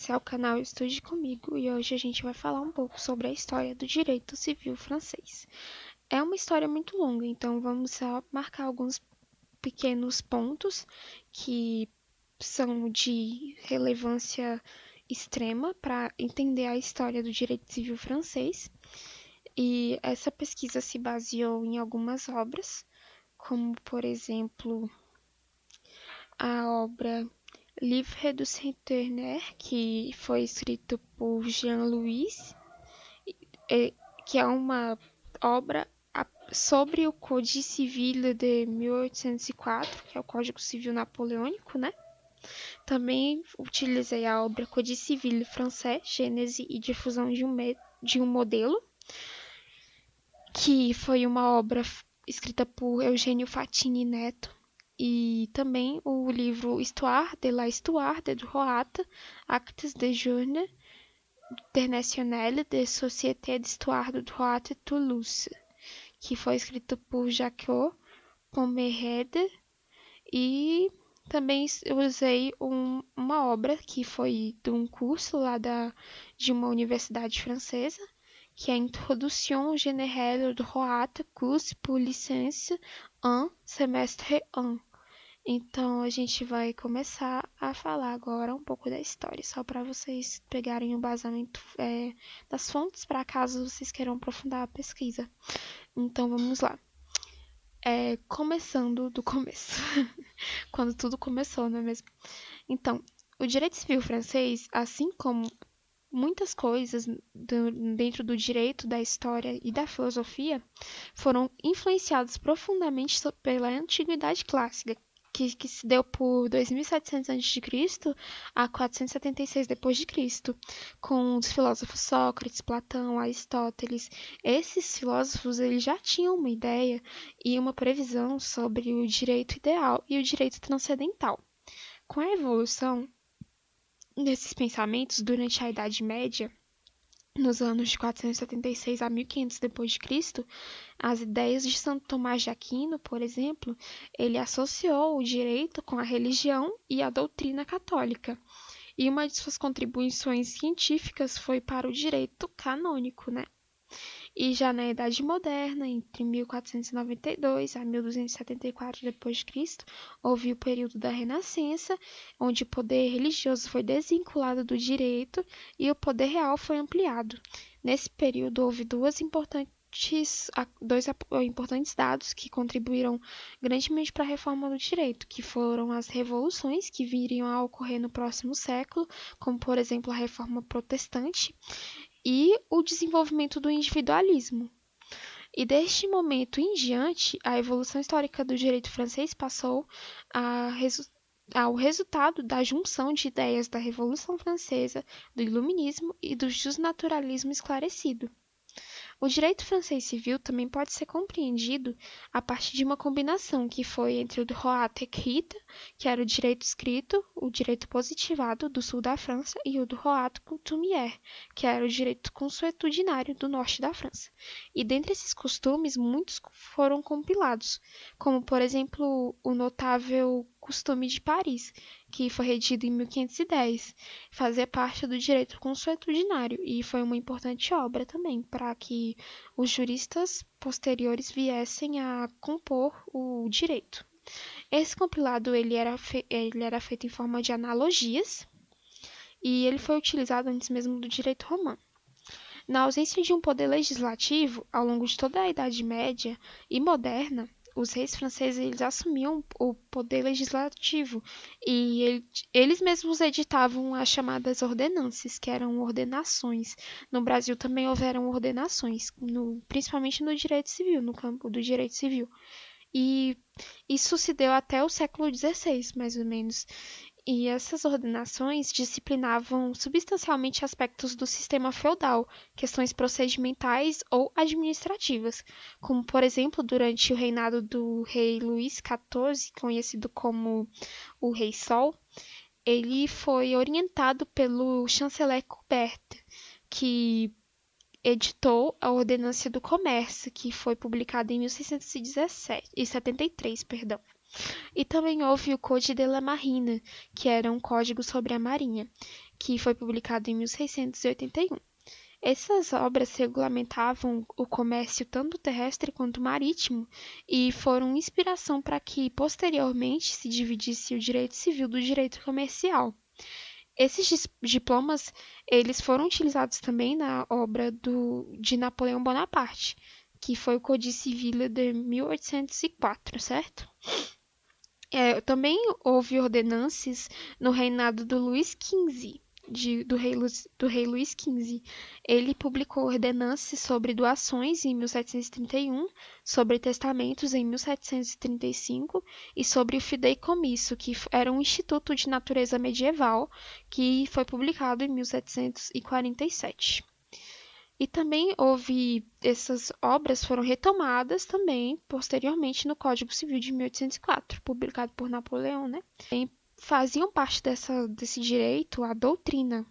esse é o canal Estude Comigo e hoje a gente vai falar um pouco sobre a história do direito civil francês. É uma história muito longa, então vamos só marcar alguns pequenos pontos que são de relevância extrema para entender a história do direito civil francês. E essa pesquisa se baseou em algumas obras, como por exemplo a obra Livre du Centenaire, que foi escrito por Jean-Louis, que é uma obra sobre o Código Civil de 1804, que é o Código Civil Napoleônico, né? Também utilizei a obra Código Civil Français, Gênese e Difusão de um Modelo, que foi uma obra escrita por Eugênio Fatini Neto, e também o livro Histoire de la Histoire de droit, Actes de Journée Internationale de Société d'Histoire du Droit de Toulouse, que foi escrito por Jacques Pommerede, e também usei uma obra que foi de um curso lá de uma universidade francesa, que é a Introduction Générale au Droit, curso por licence 1, semestre 1. Então, a gente vai começar a falar agora um pouco da história, só para vocês pegarem o embasamento das fontes, para caso vocês queiram aprofundar a pesquisa. Então, vamos lá. Começando do começo, quando tudo começou, não é mesmo? Então, o direito civil francês, assim como muitas coisas dentro do direito, da história e da filosofia, foram influenciados profundamente pela Antiguidade Clássica, que se deu por 2700 a.C. a 476 d.C., com os filósofos Sócrates, Platão, Aristóteles. Esses filósofos eles já tinham uma ideia e uma previsão sobre o direito ideal e o direito transcendental. Com a evolução desses pensamentos durante a Idade Média, nos anos de 476 a 1500 d.C., as ideias de Santo Tomás de Aquino, por exemplo, ele associou o direito com a religião e a doutrina católica. E uma de suas contribuições científicas foi para o direito canônico, né? E já na Idade Moderna, entre 1492 a 1274 d.C., houve o período da Renascença, onde o poder religioso foi desvinculado do direito e o poder real foi ampliado. Nesse período, houve dois importantes dados que contribuíram grandemente para a reforma do direito, que foram as revoluções que viriam a ocorrer no próximo século, como, por exemplo, a Reforma Protestante, e o desenvolvimento do individualismo. E deste momento em diante, a evolução histórica do direito francês passou ao resultado da junção de ideias da Revolução Francesa, do Iluminismo e do justnaturalismo esclarecido. O direito francês civil também pode ser compreendido a partir de uma combinação que foi entre o droit écrit, que era o direito escrito, o direito positivado do sul da França, e o droit coutumier, que era o direito consuetudinário do norte da França. E dentre esses costumes, muitos foram compilados, como, por exemplo, o notável Costume de Paris, que foi redigido em 1510, fazia parte do direito consuetudinário e foi uma importante obra também para que os juristas posteriores viessem a compor o direito. Esse compilado ele era feito em forma de analogias e ele foi utilizado antes mesmo do direito romano. Na ausência de um poder legislativo, ao longo de toda a Idade Média e moderna, os reis franceses eles assumiam o poder legislativo e eles mesmos editavam as chamadas ordenanças, que eram ordenações. No Brasil também houveram ordenações, principalmente no direito civil, no campo do direito civil. E isso se deu até o século XVI, mais ou menos. E essas ordenações disciplinavam substancialmente aspectos do sistema feudal, questões procedimentais ou administrativas, como, por exemplo, durante o reinado do rei Luís XIV, conhecido como o Rei Sol, ele foi orientado pelo chanceler Colbert, que editou a Ordenança do Comércio, que foi publicada em 1673, E também houve o Code de la Marine, que era um código sobre a marinha, que foi publicado em 1681. Essas obras regulamentavam o comércio tanto terrestre quanto marítimo e foram inspiração para que posteriormente se dividisse o direito civil do direito comercial. Esses diplomas eles foram utilizados também na obra de Napoleão Bonaparte, que foi o Códice Civil de 1804, certo? Também houve ordenanças no reinado do Luís XV, do rei Luís XV. Ele publicou ordenanças sobre doações em 1731, sobre testamentos em 1735 e sobre o fideicomisso, que era um instituto de natureza medieval que foi publicado em 1747. E também essas obras foram retomadas também posteriormente no Código Civil de 1804, publicado por Napoleão, né? E faziam parte desse direito a doutrina,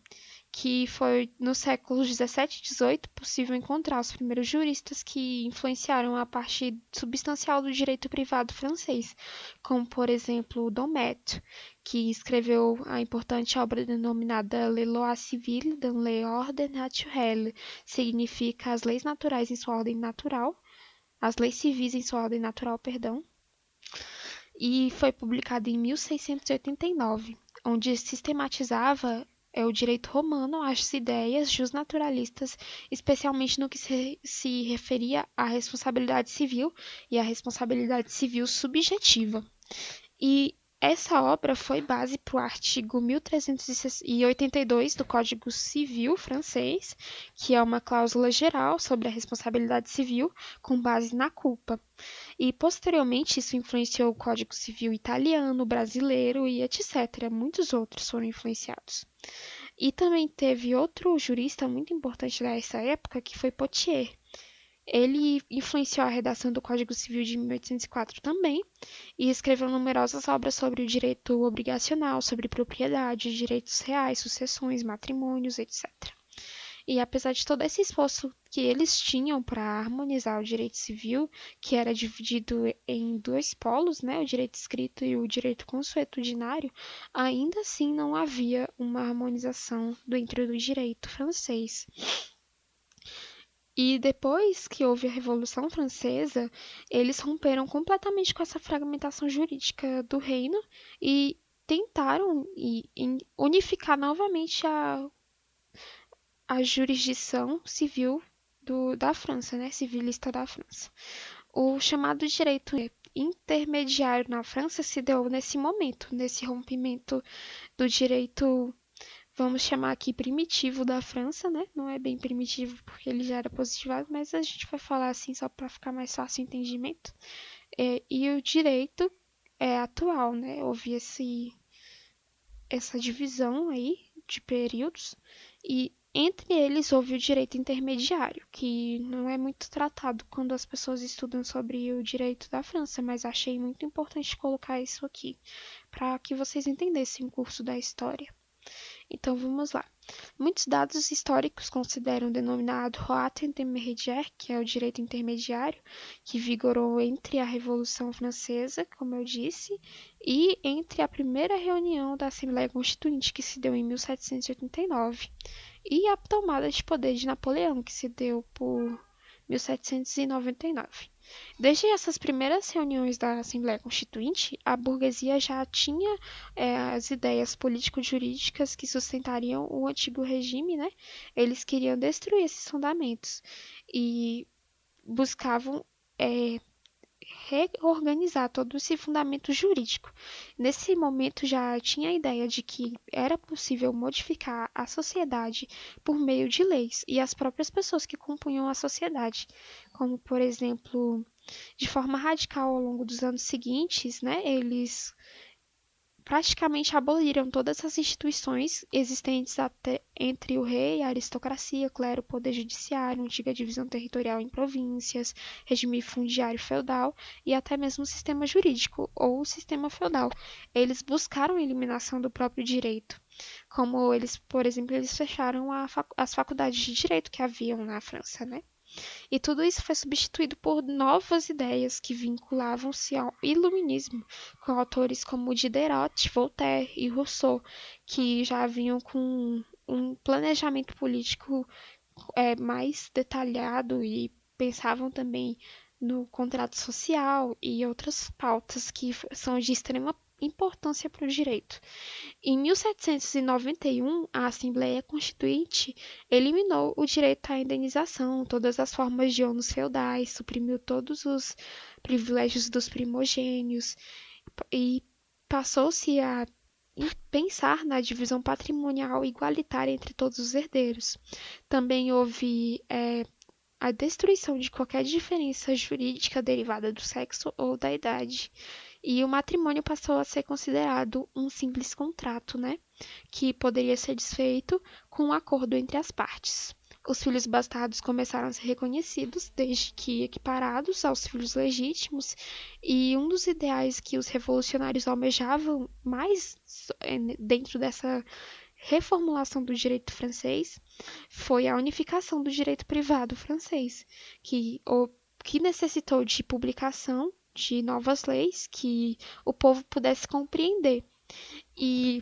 que foi nos séculos 17 e 18 possível encontrar os primeiros juristas que influenciaram a parte substancial do direito privado francês, como, por exemplo, Domètre, que escreveu a importante obra denominada Les lois civiles dans l'ordre naturel, significa as leis naturais em sua ordem natural, as leis civis em sua ordem natural, perdão, e foi publicado em 1689, onde sistematizava o direito romano às ideias justnaturalistas, especialmente no que se referia à responsabilidade civil e à responsabilidade civil subjetiva. E essa obra foi base para o artigo 1382 do Código Civil francês, que é uma cláusula geral sobre a responsabilidade civil com base na culpa. E posteriormente isso influenciou o Código Civil italiano, brasileiro e etc. Muitos outros foram influenciados. E também teve outro jurista muito importante dessa época, que foi Poitiers. Ele influenciou a redação do Código Civil de 1804 também, e escreveu numerosas obras sobre o direito obrigacional, sobre propriedade, direitos reais, sucessões, matrimônios, etc. E apesar de todo esse esforço que eles tinham para harmonizar o direito civil, que era dividido em dois polos, né, o direito escrito e o direito consuetudinário, ainda assim não havia uma harmonização dentro do direito francês. E depois que houve a Revolução Francesa, eles romperam completamente com essa fragmentação jurídica do reino e tentaram unificar novamente a jurisdição civil da França, né, civilista da França. O chamado direito intermediário na França se deu nesse momento, nesse rompimento do direito, vamos chamar aqui primitivo da França, né? Não é bem primitivo porque ele já era positivado, mas a gente vai falar assim só para ficar mais fácil o entendimento. E o direito atual, né? Houve essa divisão aí de períodos e entre eles houve o direito intermediário, que não é muito tratado quando as pessoas estudam sobre o direito da França, mas achei muito importante colocar isso aqui, para que vocês entendessem o curso da história. Então vamos lá. Muitos dados históricos consideram o denominado droit intermédiaire, que é o direito intermediário, que vigorou entre a Revolução Francesa, como eu disse, e entre a primeira reunião da Assembleia Constituinte, que se deu em 1789, e a tomada de poder de Napoleão, que se deu por 1799. Desde essas primeiras reuniões da Assembleia Constituinte, a burguesia já tinha as ideias político-jurídicas que sustentariam o antigo regime, né? Eles queriam destruir esses fundamentos e buscavam reorganizar todo esse fundamento jurídico. Nesse momento já tinha a ideia de que era possível modificar a sociedade por meio de leis e as próprias pessoas que compunham a sociedade, como por exemplo, de forma radical ao longo dos anos seguintes, né, eles praticamente aboliram todas as instituições existentes até entre o rei, a aristocracia, clero, poder judiciário, antiga divisão territorial em províncias, regime fundiário feudal e até mesmo o sistema jurídico ou o sistema feudal. Eles buscaram a eliminação do próprio direito, como eles, por exemplo, eles fecharam as faculdades de direito que haviam na França, né? E tudo isso foi substituído por novas ideias que vinculavam-se ao iluminismo, com autores como Diderot, Voltaire e Rousseau, que já vinham com um planejamento político mais detalhado e pensavam também no contrato social e outras pautas que são de extrema importância para o direito. Em 1791, a Assembleia Constituinte eliminou o direito à indenização, todas as formas de ônus feudais, suprimiu todos os privilégios dos primogênios e passou-se a pensar na divisão patrimonial igualitária entre todos os herdeiros. Também houve a destruição de qualquer diferença jurídica derivada do sexo ou da idade. E o matrimônio passou a ser considerado um simples contrato, né? Que poderia ser desfeito com um acordo entre as partes. Os filhos bastardos começaram a ser reconhecidos, desde que equiparados aos filhos legítimos, e um dos ideais que os revolucionários almejavam mais dentro dessa reformulação do direito francês foi a unificação do direito privado francês, que necessitou de publicação de novas leis que o povo pudesse compreender. E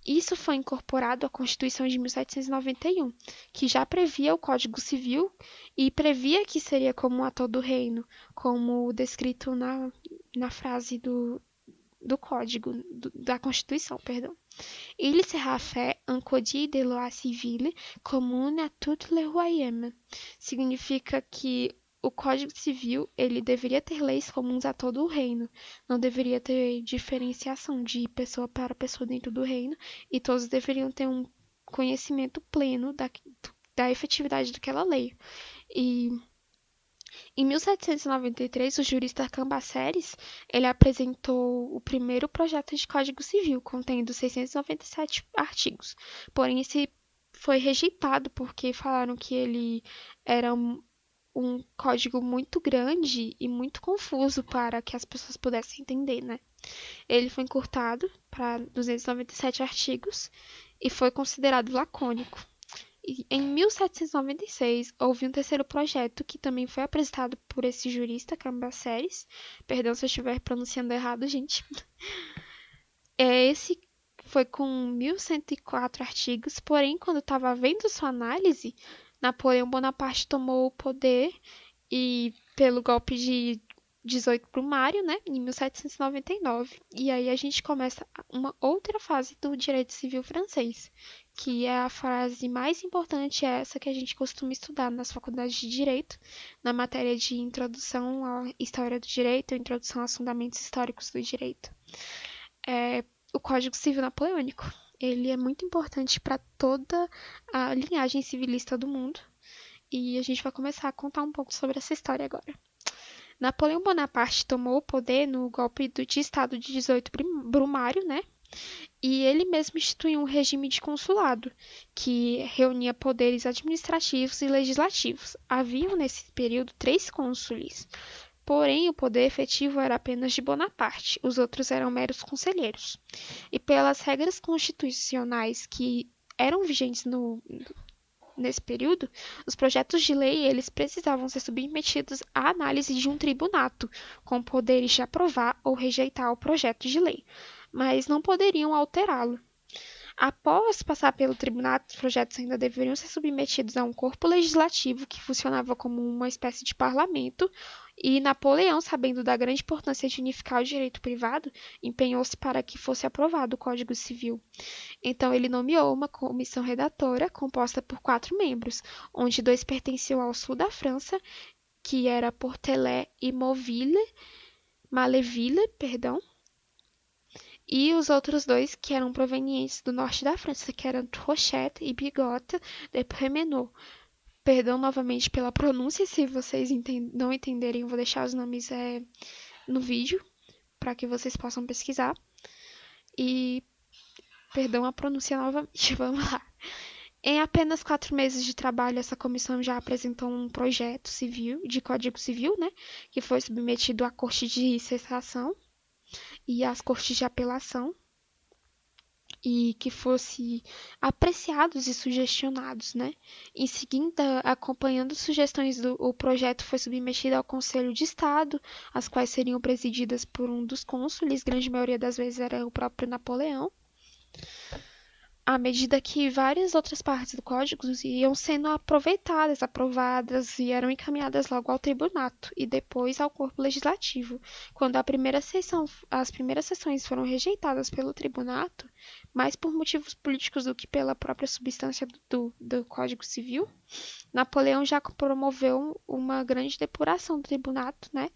isso foi incorporado à Constituição de 1791, que já previa o Código Civil e previa que seria comum a todo o reino, como descrito na frase do Código, da Constituição, perdão. Il sera fait un code de loi civile commune à tout le royaume. Significa que o Código Civil ele deveria ter leis comuns a todo o reino. Não deveria ter diferenciação de pessoa para pessoa dentro do reino e todos deveriam ter um conhecimento pleno da efetividade daquela lei. E em 1793, o jurista Cambaceres ele apresentou o primeiro projeto de Código Civil, contendo 697 artigos. Porém, esse foi rejeitado porque falaram que ele era um código muito grande e muito confuso para que as pessoas pudessem entender, né? Ele foi encurtado para 297 artigos e foi considerado lacônico. E em 1796, houve um terceiro projeto que também foi apresentado por esse jurista, Cambaceres. Perdão se eu estiver pronunciando errado, gente. Esse foi com 1.104 artigos, porém, quando estava vendo sua análise, Napoleão Bonaparte tomou o poder e pelo golpe de 18 Brumário, né, em 1799. E aí a gente começa uma outra fase do direito civil francês, que é a fase mais importante, essa que a gente costuma estudar nas faculdades de direito, na matéria de introdução à história do direito, introdução aos fundamentos históricos do direito. O Código Civil Napoleônico. Ele é muito importante para toda a linhagem civilista do mundo. E a gente vai começar a contar um pouco sobre essa história agora. Napoleão Bonaparte tomou o poder no golpe de Estado de 18 Brumário, né? E ele mesmo instituiu um regime de consulado, que reunia poderes administrativos e legislativos. Haviam nesse período 3 cônsules. Porém, o poder efetivo era apenas de Bonaparte, os outros eram meros conselheiros. E pelas regras constitucionais que eram vigentes nesse período, os projetos de lei eles precisavam ser submetidos à análise de um tribunato, com poderes de aprovar ou rejeitar o projeto de lei, mas não poderiam alterá-lo. Após passar pelo tribunato, os projetos ainda deveriam ser submetidos a um corpo legislativo que funcionava como uma espécie de parlamento, e Napoleão, sabendo da grande importância de unificar o direito privado, empenhou-se para que fosse aprovado o Código Civil. Então, ele nomeou uma comissão redatora composta por 4 membros, onde 2 pertenciam ao sul da França, que era Portelet e Maleville, e os outros 2 que eram provenientes do norte da França, que eram Trochette e Bigot de Prémenot. Perdão novamente pela pronúncia, se vocês não entenderem, eu vou deixar os nomes no vídeo, para que vocês possam pesquisar. E perdão a pronúncia novamente, vamos lá. Em apenas 4 meses de trabalho, essa comissão já apresentou um projeto de Código Civil, né, que foi submetido à Corte de Cassação e às Cortes de Apelação. e que fosse apreciados e sugestionados, né? Em seguida, acompanhando sugestões o projeto foi submetido ao Conselho de Estado, as quais seriam presididas por um dos cônsules, grande maioria das vezes era o próprio Napoleão, à medida que várias outras partes do código iam sendo aprovadas e eram encaminhadas logo ao tribunato e depois ao corpo legislativo. Quando as primeiras sessões foram rejeitadas pelo tribunato, mais por motivos políticos do que pela própria substância do Código Civil, Napoleão já promoveu uma grande depuração do tribunato, né?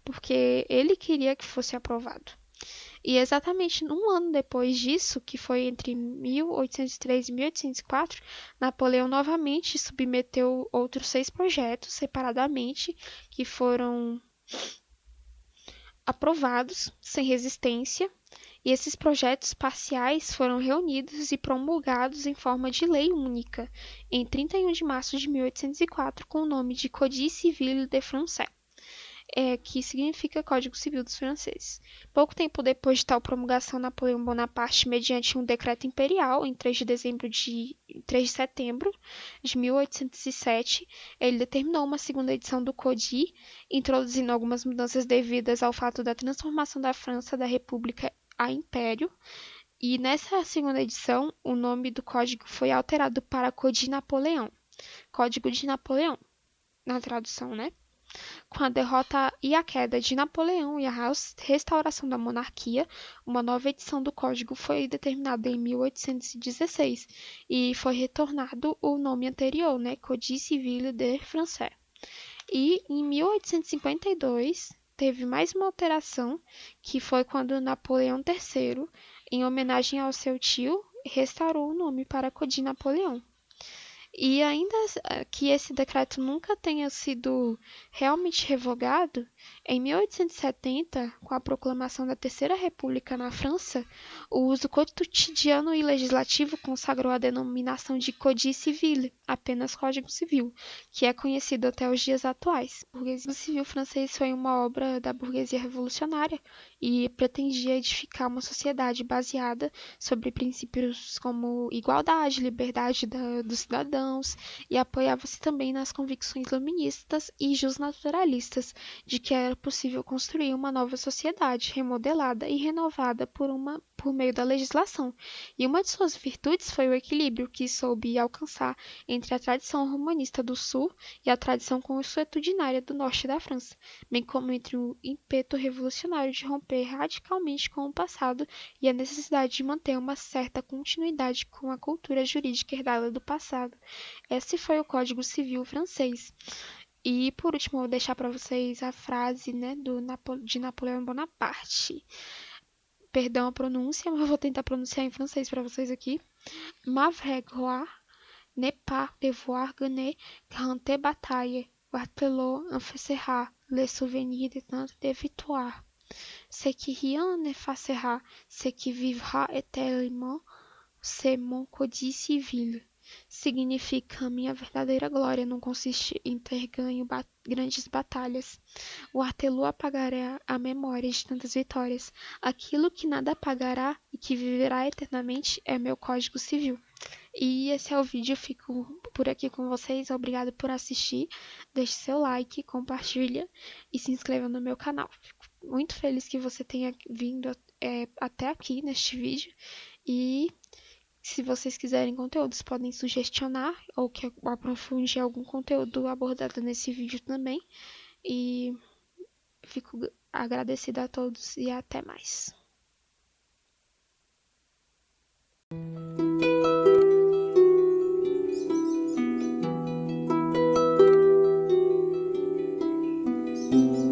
Porque ele queria que fosse aprovado. E exatamente um ano depois disso, que foi entre 1803 e 1804, Napoleão novamente submeteu outros 6 projetos separadamente, que foram aprovados sem resistência, e esses projetos parciais foram reunidos e promulgados em forma de lei única em 31 de março de 1804 com o nome de Códice Civil de France, que significa Código Civil dos Franceses. Pouco tempo depois de tal promulgação, Napoleão Bonaparte, mediante um decreto imperial, em 3 de setembro de 1807, ele determinou uma segunda edição do Códice, introduzindo algumas mudanças devidas ao fato da transformação da França da República a Império. E nessa segunda edição, o nome do código foi alterado para Códice Napoleão. Código de Napoleão, na tradução, né? Com a derrota e a queda de Napoleão e a restauração da monarquia, uma nova edição do código foi determinada em 1816 e foi retornado o nome anterior, né, Códice Civil de France. E em 1852 teve mais uma alteração, que foi quando Napoleão III, em homenagem ao seu tio, restaurou o nome para Códice Napoleão. E ainda que esse decreto nunca tenha sido realmente revogado, em 1870, com a proclamação da Terceira República na França, o uso cotidiano e legislativo consagrou a denominação de Códice Civil, apenas Código Civil, que é conhecido até os dias atuais. O burguesismo civil francês foi uma obra da burguesia revolucionária e pretendia edificar uma sociedade baseada sobre princípios como igualdade, liberdade dos cidadãos, e apoiava-se também nas convicções iluministas e justnaturalistas de que era possível construir uma nova sociedade, remodelada e renovada por meio da legislação. E uma de suas virtudes foi o equilíbrio que soube alcançar entre a tradição romanista do sul e a tradição consuetudinária do norte da França, bem como entre o ímpeto revolucionário de romper radicalmente com o passado e a necessidade de manter uma certa continuidade com a cultura jurídica herdada do passado. Esse foi o Código Civil francês. E, por último, eu vou deixar para vocês a frase, né, de Napoleão Bonaparte. Perdão a pronúncia, mas eu vou tentar pronunciar em francês para vocês aqui. Ma vraie gloire n'est pas devoir gagner grande bataille. Waterloo effacera les souvenirs de tant de victoires. Ce qui rien n'effacera, ce qui vivra éternellement, c'est mon Códice Civil. Significa: minha verdadeira glória não consiste em ter ganho grandes batalhas. O Waterloo apagará a memória de tantas vitórias. Aquilo que nada apagará e que viverá eternamente é meu Código Civil. E esse é o vídeo, eu fico por aqui com vocês. Obrigado por assistir. Deixe seu like, compartilha e se inscreva no meu canal. Fico muito feliz que você tenha vindo até aqui neste vídeo. E se vocês quiserem conteúdos, podem sugestionar ou que eu aprofunde algum conteúdo abordado nesse vídeo também. E fico agradecida a todos e até mais.